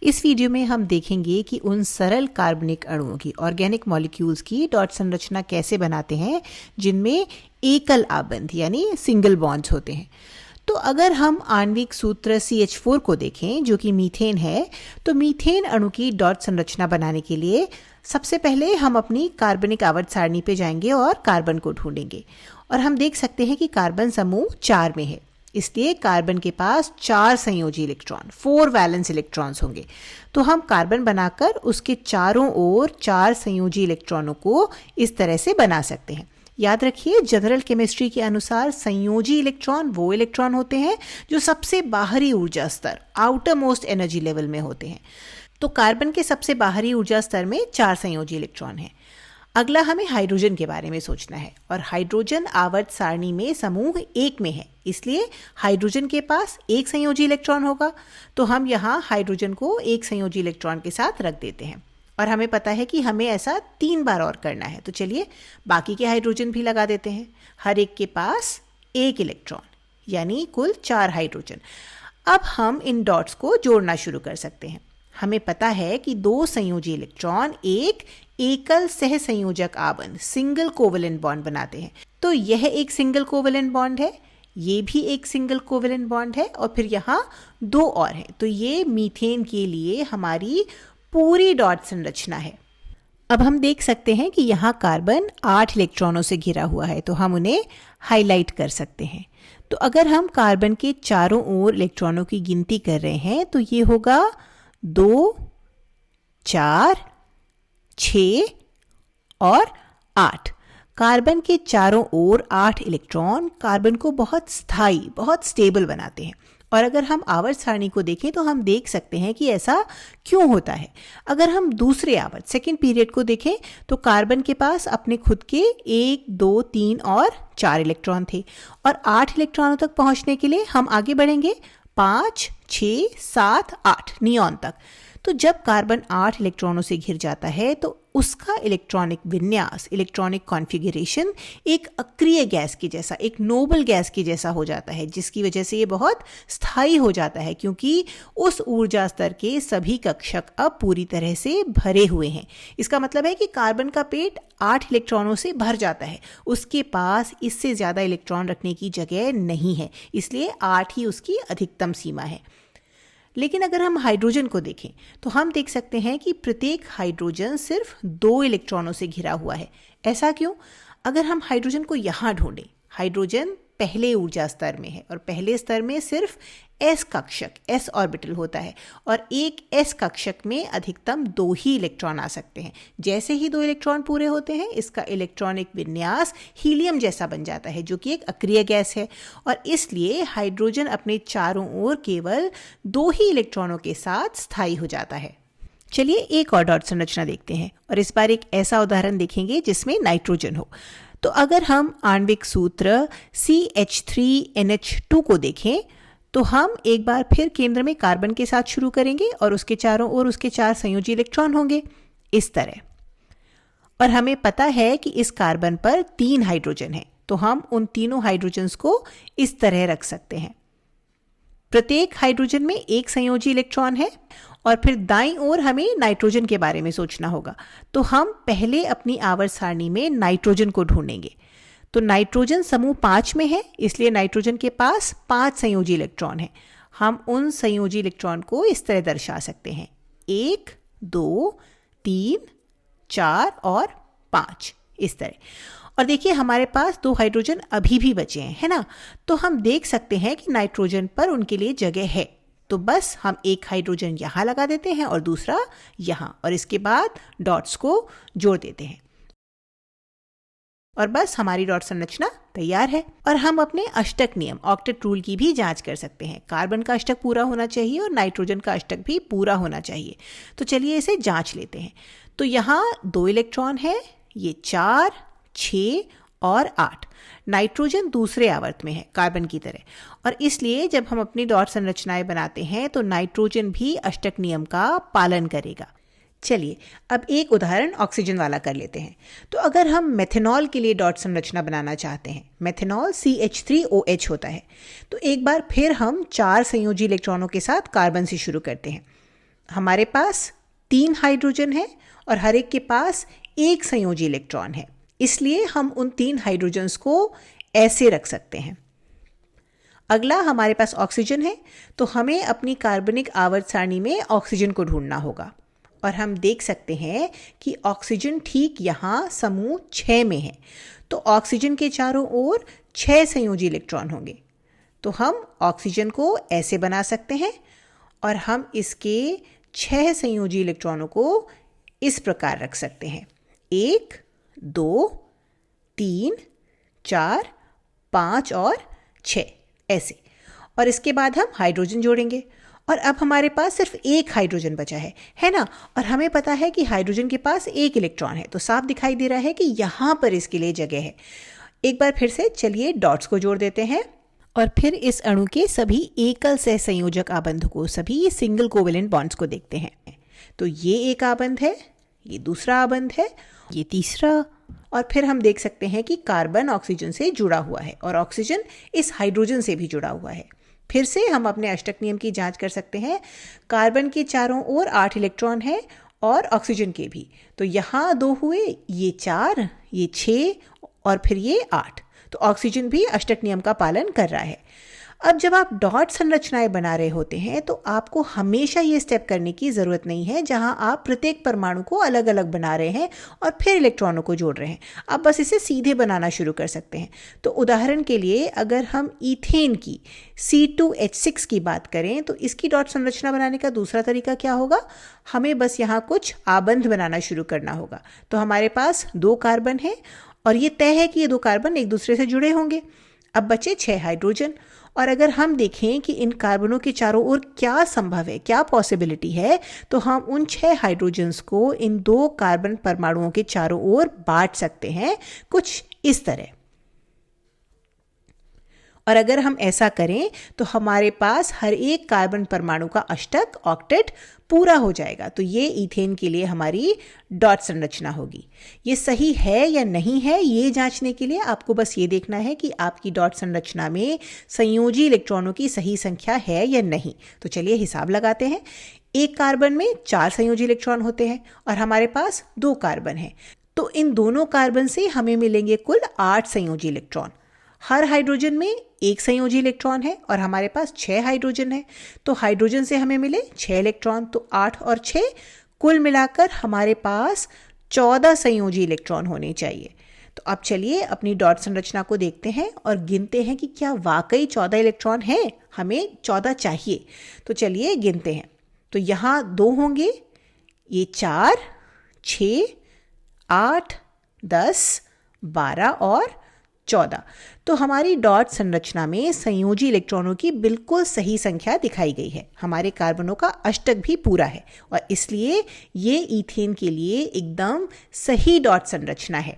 इस वीडियो में हम देखेंगे कि उन सरल कार्बनिक अणुओं की ऑर्गेनिक मॉलिक्यूल्स की डॉट संरचना कैसे बनाते हैं जिनमें एकल आबंध यानी सिंगल बॉन्ड्स होते हैं। तो अगर हम आणविक सूत्र CH4 को देखें जो कि मीथेन है, तो मीथेन अणु की डॉट संरचना बनाने के लिए सबसे पहले हम अपनी कार्बनिक आवर्त सारणी पे जाएंगे और कार्बन को ढूंढेंगे और हम देख सकते हैं कि कार्बन समूह 4 में है, इसलिए कार्बन के पास 4 संयोजी इलेक्ट्रॉन 4 वैलेंस इलेक्ट्रॉन्स होंगे। तो हम कार्बन बनाकर उसके चारों ओर 4 संयोजी इलेक्ट्रॉनों को इस तरह से बना सकते हैं। याद रखिए, जनरल केमिस्ट्री के अनुसार संयोजी इलेक्ट्रॉन वो इलेक्ट्रॉन होते हैं जो सबसे बाहरी ऊर्जा स्तर आउटर मोस्ट एनर्जी लेवल में होते हैं। तो कार्बन के सबसे बाहरी ऊर्जा स्तर में 4 संयोजी इलेक्ट्रॉन हैं। अगला हमें हाइड्रोजन के बारे में सोचना है और हाइड्रोजन आवर्त सारणी में समूह 1 में है, इसलिए हाइड्रोजन के पास 1 संयोजी इलेक्ट्रॉन होगा। तो हम यहाँ हाइड्रोजन को 1 संयोजी इलेक्ट्रॉन के साथ रख देते हैं और हमें पता है कि हमें ऐसा 3 बार और करना है। तो चलिए बाकी के हाइड्रोजन भी लगा देते हैं। हर एक के पास 1 इलेक्ट्रॉन यानी कुल 4 हाइड्रोजन। अब हम इन डॉट्स को जोड़ना शुरू कर सकते हैं। हमें पता है कि 2 संयोजी इलेक्ट्रॉन एक एकल सह संयोजक आबंध सिंगल कोवेलेंट बॉन्ड बनाते हैं। तो यह एक सिंगल कोवेलेंट बॉन्ड है, ये भी एक सिंगल कोवेलेंट बॉन्ड है और फिर यहाँ 2 और हैं। तो ये मीथेन के लिए हमारी पूरी डॉट संरचना है। अब हम देख सकते हैं कि यहाँ कार्बन 8 इलेक्ट्रॉनों से घिरा हुआ है, तो हम उन्हें हाईलाइट कर सकते हैं। तो अगर हम कार्बन के चारों ओर इलेक्ट्रॉनों की गिनती कर रहे हैं तो ये होगा 2, 4, 6 और 8। कार्बन के चारों ओर 8 इलेक्ट्रॉन कार्बन को बहुत स्थायी, बहुत स्टेबल बनाते हैं। और अगर हम आवर्त सारणी को देखें तो हम देख सकते हैं कि ऐसा क्यों होता है। अगर हम दूसरे आवर्त सेकेंड पीरियड को देखें तो कार्बन के पास अपने खुद के 1, 2, 3 और 4 इलेक्ट्रॉन थे और 8 इलेक्ट्रॉनों तक पहुंचने के लिए हम आगे बढ़ेंगे 5, 6, 7, 8 नियॉन तक। तो जब कार्बन 8 इलेक्ट्रॉनों से घिर जाता है तो उसका इलेक्ट्रॉनिक विन्यास, इलेक्ट्रॉनिक कॉन्फ़िगरेशन एक अक्रिय गैस के जैसा, एक नोबल गैस के जैसा हो जाता है, जिसकी वजह से ये बहुत स्थायी हो जाता है क्योंकि उस ऊर्जा स्तर के सभी कक्षक अब पूरी तरह से भरे हुए हैं। इसका मतलब है कि कार्बन का पेट 8 इलेक्ट्रॉनों से भर जाता है, उसके पास इससे ज़्यादा इलेक्ट्रॉन रखने की जगह नहीं है, इसलिए 8 ही उसकी अधिकतम सीमा है। लेकिन अगर हम हाइड्रोजन को देखें तो हम देख सकते हैं कि प्रत्येक हाइड्रोजन सिर्फ 2 इलेक्ट्रॉनों से घिरा हुआ है। ऐसा क्यों? अगर हम हाइड्रोजन को यहाँ ढूंढें, हाइड्रोजन पहले ऊर्जा स्तर में है और पहले स्तर में सिर्फ s कक्षक, s ऑर्बिटल होता है और एक s कक्षक में अधिकतम 2 ही इलेक्ट्रॉन आ सकते हैं। जैसे ही 2 इलेक्ट्रॉन पूरे होते हैं इसका इलेक्ट्रॉनिक विन्यास हीलियम जैसा बन जाता है जो कि एक अक्रिय गैस है और इसलिए हाइड्रोजन अपने चारों ओर केवल 2 ही इलेक्ट्रॉनों के साथ स्थायी हो जाता है। चलिए एक और डॉट संरचना देखते हैं और इस बार एक ऐसा उदाहरण देखेंगे जिसमें नाइट्रोजन हो। तो अगर हम आणविक सूत्र CH3NH2 को देखें तो हम एक बार फिर केंद्र में कार्बन के साथ शुरू करेंगे और उसके चारों ओर उसके 4 संयोजी इलेक्ट्रॉन होंगे इस तरह। और हमें पता है कि इस कार्बन पर 3 हाइड्रोजन हैं, तो हम उन तीनों हाइड्रोजन्स को इस तरह रख सकते हैं। प्रत्येक हाइड्रोजन में 1 संयोजी इलेक्ट्रॉन है और फिर दाईं ओर हमें नाइट्रोजन के बारे में सोचना होगा। तो हम पहले अपनी आवर्त सारणी में नाइट्रोजन को ढूंढेंगे। तो नाइट्रोजन समूह 5 में है, इसलिए नाइट्रोजन के पास 5 संयोजी इलेक्ट्रॉन हैं। हम उन संयोजी इलेक्ट्रॉन को इस तरह दर्शा सकते हैं 1, 2, 3, 4 और 5 इस तरह। और देखिए हमारे पास 2 हाइड्रोजन अभी भी बचे हैं, है ना? तो हम देख सकते हैं कि नाइट्रोजन पर उनके लिए जगह है, तो बस हम एक हाइड्रोजन यहाँ लगा देते हैं और दूसरा यहाँ और इसके बाद डॉट्स को जोड़ देते हैं और बस हमारी डॉट संरचना तैयार है। और हम अपने अष्टक नियम ऑक्टेट रूल की भी जांच कर सकते हैं। कार्बन का अष्टक पूरा होना चाहिए और नाइट्रोजन का अष्टक भी पूरा होना चाहिए। तो चलिए इसे जांच लेते हैं। तो यहाँ 2 इलेक्ट्रॉन है, ये 4, 6 और 8। नाइट्रोजन दूसरे आवर्त में है कार्बन की तरह और इसलिए जब हम अपनी डॉट संरचनाएं बनाते हैं तो नाइट्रोजन भी अष्टक नियम का पालन करेगा। चलिए अब एक उदाहरण ऑक्सीजन वाला कर लेते हैं। तो अगर हम मेथनॉल के लिए डॉट संरचना बनाना चाहते हैं, मेथनॉल CH3OH होता है, तो एक बार फिर हम 4 संयोजी इलेक्ट्रॉनों के साथ कार्बन से शुरू करते हैं। हमारे पास 3 हाइड्रोजन है और हर एक के पास एक संयोजी इलेक्ट्रॉन है, इसलिए हम उन 3 हाइड्रोजन्स को ऐसे रख सकते हैं। अगला हमारे पास ऑक्सीजन है, तो हमें अपनी कार्बनिक आवर्त सारणी में ऑक्सीजन को ढूंढना होगा और हम देख सकते हैं कि ऑक्सीजन ठीक यहाँ समूह 6 में है, तो ऑक्सीजन के चारों ओर 6 संयोजी इलेक्ट्रॉन होंगे। तो हम ऑक्सीजन को ऐसे बना सकते हैं और हम इसके 6 संयोजी इलेक्ट्रॉनों को इस प्रकार रख सकते हैं, 1, 2, 3, 4, 5 और 6 ऐसे। और इसके बाद हम हाइड्रोजन जोड़ेंगे और अब हमारे पास सिर्फ एक हाइड्रोजन बचा है ना। और हमें पता है कि हाइड्रोजन के पास एक इलेक्ट्रॉन है, तो साफ दिखाई दे रहा है कि यहाँ पर इसके लिए जगह है। एक बार फिर से चलिए डॉट्स को जोड़ देते हैं और फिर इस अणु के सभी एकल सहसंयोजक आबंध को, सभी सिंगल कोवेलेंट बॉन्ड्स को देखते हैं। तो ये एक आबंध है, ये दूसरा आबंध है, ये तीसरा, और फिर हम देख सकते हैं कि कार्बन ऑक्सीजन से जुड़ा हुआ है और ऑक्सीजन इस हाइड्रोजन से भी जुड़ा हुआ है। फिर से हम अपने अष्टक नियम की जांच कर सकते हैं। कार्बन के चारों ओर 8 इलेक्ट्रॉन है और ऑक्सीजन के भी, तो यहाँ 2 हुए, ये 4, ये 6 और फिर ये 8। तो ऑक्सीजन भी अष्टक नियम का पालन कर रहा है। अब जब आप डॉट संरचनाएं बना रहे होते हैं तो आपको हमेशा ये स्टेप करने की ज़रूरत नहीं है जहां आप प्रत्येक परमाणु को अलग अलग बना रहे हैं और फिर इलेक्ट्रॉनों को जोड़ रहे हैं। आप बस इसे सीधे बनाना शुरू कर सकते हैं। तो उदाहरण के लिए अगर हम ईथेन की C2H6 की बात करें तो इसकी डॉट संरचना बनाने का दूसरा तरीका क्या होगा, हमें बस यहाँ कुछ आबंध बनाना शुरू करना होगा। तो हमारे पास 2 कार्बन है और ये तय है कि ये 2 कार्बन एक दूसरे से जुड़े होंगे। अब बचे 6 हाइड्रोजन, और अगर हम देखें कि इन कार्बनों के चारों ओर क्या संभव है, क्या पॉसिबिलिटी है, तो हम उन 6 हाइड्रोजन्स को इन 2 कार्बन परमाणुओं के चारों ओर बांट सकते हैं कुछ इस तरह। और अगर हम ऐसा करें तो हमारे पास हर एक कार्बन परमाणु का अष्टक, ऑक्टेट पूरा हो जाएगा। तो ये ईथेन के लिए हमारी डॉट संरचना होगी। ये सही है या नहीं है, ये जांचने के लिए आपको बस ये देखना है कि आपकी डॉट संरचना में संयोजी इलेक्ट्रॉनों की सही संख्या है या नहीं। तो चलिए हिसाब लगाते हैं। एक कार्बन में 4 संयोजी इलेक्ट्रॉन होते हैं और हमारे पास 2 कार्बन है, तो इन दोनों कार्बन से हमें मिलेंगे कुल 8 संयोजी इलेक्ट्रॉन। हर हाइड्रोजन में एक संयोजी इलेक्ट्रॉन है और हमारे पास 6 हाइड्रोजन है, तो हाइड्रोजन से हमें मिले 6 इलेक्ट्रॉन, तो 8 और 6 कुल मिलाकर हमारे पास 14 संयोजी इलेक्ट्रॉन होने चाहिए। तो अब चलिए अपनी डॉट संरचना को देखते हैं और गिनते हैं कि क्या वाकई 14 इलेक्ट्रॉन हैं। हमें 14 चाहिए, तो चलिए गिनते हैं। तो यहाँ 2 होंगे, ये 4, 6, 8, 10, 12 और 14। तो हमारी डॉट संरचना में संयोजी इलेक्ट्रॉनों की बिल्कुल सही संख्या दिखाई गई है। हमारे कार्बनों का अष्टक भी पूरा है और इसलिए ये ईथेन के लिए एकदम सही डॉट संरचना है।